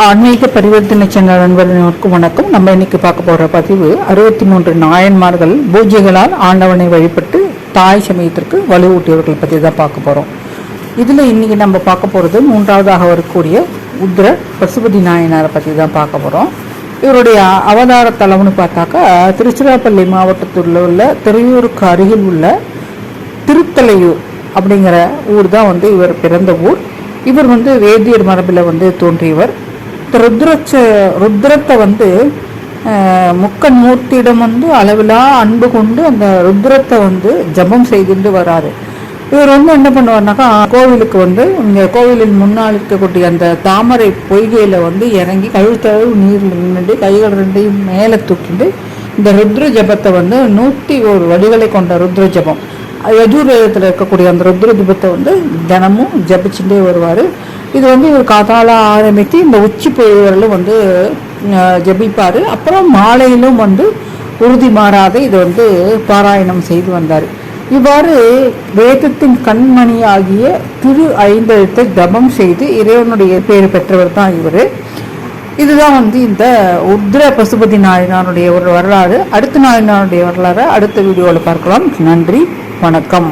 ஆன்மீக பரிவர்த்தனை சேனல் நண்பர்களுக்கு வணக்கம். நம்ம இன்னைக்கு பார்க்க போகிற பதிவு 63 நாயன்மார்கள் பூஜைகளால் ஆண்டவனை வழிபட்டு தாய் சமயத்திற்கு வலுவூட்டியவர்கள் பற்றி தான் பார்க்க போகிறோம். இதில் இன்றைக்கி நம்ம பார்க்க போகிறது மூன்றாவதாக வரக்கூடிய உத்ர பசுபதி நாயனாரை பற்றி தான் பார்க்க போகிறோம். இவருடைய அவதார தலம்னு பார்த்தாக்கா திருச்சிராப்பள்ளி மாவட்டத்தில் உள்ள திரையூருக்கு அருகில் உள்ள திருத்தலையூர் அப்படிங்கிற ஊர் தான் இவர் பிறந்த ஊர். இவர் வேதியர் மரபில் தோன்றியவர். ருத்ரத்தை முக்கன் மூர்த்தியிடம் அளவிலா அன்பு கொண்டு அந்த ருத்ரத்தை ஜபம் செய்துட்டு வராரு. இவர் என்ன பண்ணுவார்னாக்கா கோவிலுக்கு இங்கே கோவிலின் முன்னால் இருக்கக்கூடிய அந்த தாமரை பொய்கையில் இறங்கி கழுத்தளவு நீரில் நின்றுட்டு கைகள் ரெண்டையும் மேலே தூக்கிட்டு இந்த ருத்ர ஜபத்தை 101 வடிகளை கொண்ட ருத்ர ஜபம் யஜுர்வேதத்தில் இருக்கக்கூடிய அந்த ருத்ர ஜபத்தை தினமும் ஜபிச்சுட்டே வருவார். இது இவர் காத்தால ஆரம்பித்து இந்த உச்சி பொழுவரிலும் ஜபிப்பார். அப்புறம் மாலையிலும் உறுதி மாறாத இது பாராயணம் செய்து வந்தார். இவ்வாறு வேதத்தின் கண்மணி ஆகிய திரு ஐந்தெழுத்தை ஜபம் செய்து இறைவனுடைய பேர் பெற்றவர் தான் இவர். இதுதான் இந்த உத்ர பசுபதி நாயனாருடைய ஒரு வரலாறு. அடுத்த நாயனாருடைய வரலாறு அடுத்த வீடியோவில் பார்க்கலாம். நன்றி, வணக்கம்.